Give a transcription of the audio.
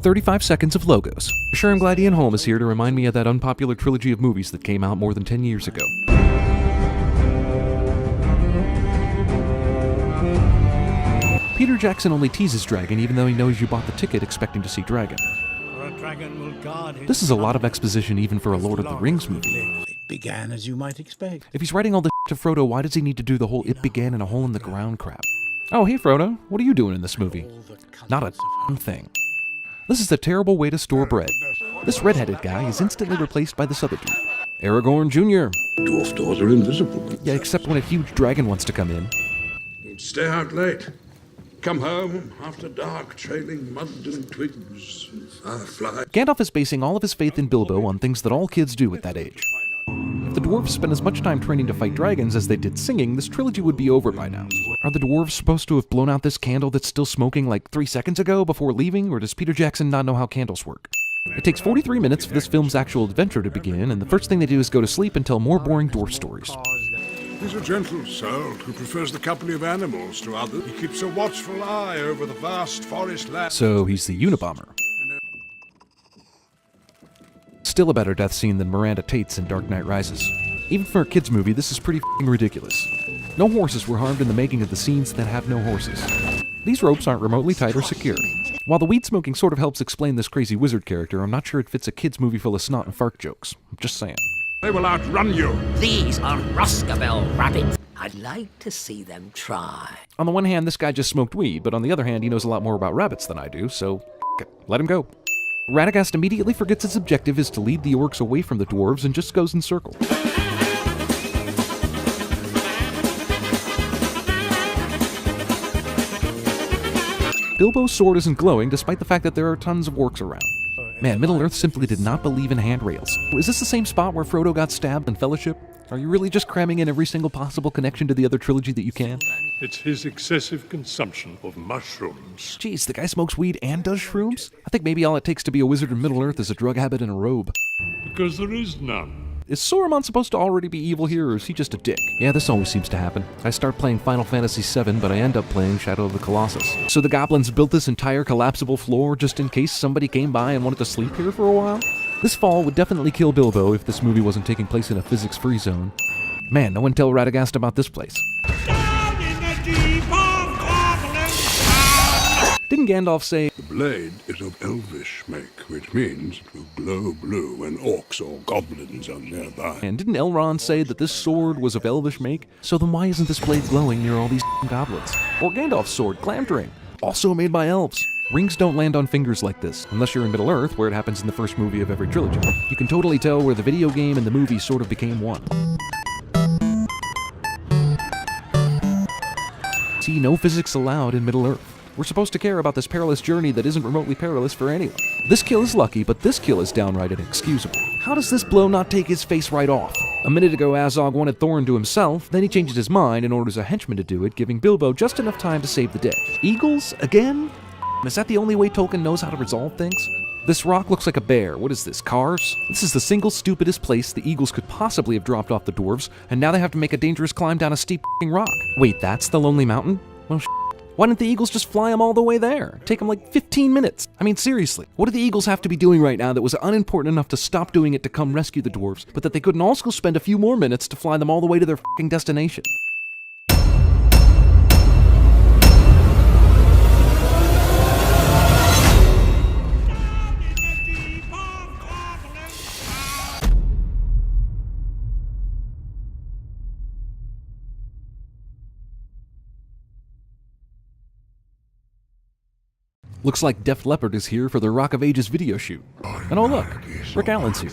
35 seconds of logos. Sure, I'm glad Ian Holm is here to remind me of that unpopular trilogy of movies that came out more than 10 years ago. Peter Jackson only teases Dragon even though he knows you bought the ticket expecting to see Dragon. This is a lot of exposition even for a Lord of the Rings movie. It began as you might expect. If he's writing all this to Frodo, why does he need to do the whole "it began in a hole in the ground" crap? Oh, hey Frodo, what are you doing in this movie? Not a thing. This is a terrible way to store bread. This redheaded guy is instantly replaced by this other dude. Aragorn Jr. Dwarf doors are invisible. Yeah, except when a huge dragon wants to come in. Stay out late. Come home after dark, trailing mud and twigs and fireflies. Gandalf is basing all of his faith in Bilbo on things that all kids do at that age. If the dwarves spent as much time training to fight dragons as they did singing, this trilogy would be over by now. Are the dwarves supposed to have blown out this candle that's still smoking like 3 seconds ago before leaving, or does Peter Jackson not know how candles work? It takes 43 minutes for this film's actual adventure to begin, and the first thing they do is go to sleep and tell more boring dwarf stories. He's a gentle soul who prefers the company of animals to others. He keeps a watchful eye over the vast forest land. So he's the Unabomber. Still a better death scene than Miranda Tate's in Dark Knight Rises. Even for a kids movie, this is pretty f***ing ridiculous. No horses were harmed in the making of the scenes that have no horses. These ropes aren't remotely tight or secure. While the weed smoking sort of helps explain this crazy wizard character, I'm not sure it fits a kids movie full of snot and fart jokes. I'm just saying. They will outrun you. These are Roscabel rabbits. I'd like to see them try. On the one hand, this guy just smoked weed, but on the other hand, he knows a lot more about rabbits than I do, so let him go. Radagast immediately forgets his objective is to lead the orcs away from the dwarves and just goes in circles. Bilbo's sword isn't glowing despite the fact that there are tons of orcs around. Man, Middle-earth simply did not believe in handrails. Is this the same spot where Frodo got stabbed in Fellowship? Are you really just cramming in every single possible connection to the other trilogy that you can? It's his excessive consumption of mushrooms. Jeez, the guy smokes weed and does shrooms? I think maybe all it takes to be a wizard in Middle-earth is a drug habit and a robe. Because there is none. Is Saruman supposed to already be evil here, or is he just a dick? Yeah, this always seems to happen. I start playing Final Fantasy VII, but I end up playing Shadow of the Colossus. So the goblins built this entire collapsible floor just in case somebody came by and wanted to sleep here for a while? This fall would definitely kill Bilbo if this movie wasn't taking place in a physics-free zone. Man, no one tell Radagast about this place. Didn't Gandalf say, The blade is of elvish make, which means it will glow blue when orcs or goblins are nearby. and didn't Elrond say that this sword was of elvish make? So then why isn't this blade glowing near all these goblins? Or Gandalf's sword, Glamdring, also made by elves. Rings don't land on fingers like this, unless you're in Middle-earth, where it happens in the first movie of every trilogy. You can totally tell where the video game and the movie sort of became one. See, no physics allowed in Middle-earth. We're supposed to care about this perilous journey that isn't remotely perilous for anyone. This kill is lucky, but this kill is downright inexcusable. How does this blow not take his face right off? A minute ago, Azog wanted Thorin to himself, then he changes his mind and orders a henchman to do it, giving Bilbo just enough time to save the day. Eagles? Again? Is that the only way Tolkien knows how to resolve things? This rock looks like a bear. What is this, Cars? This is the single stupidest place the Eagles could possibly have dropped off the dwarves, and now they have to make a dangerous climb down a steep rock. Wait, that's the Lonely Mountain? Well, why didn't the Eagles just fly them all the way there? Take them like 15 minutes. I mean, seriously, what do the Eagles have to be doing right now that was unimportant enough to stop doing it to come rescue the dwarves, but that they couldn't also spend a few more minutes to fly them all the way to their f***ing destination? Looks like Def Leppard is here for the Rock of Ages video shoot. And oh look, Rick Allen's here.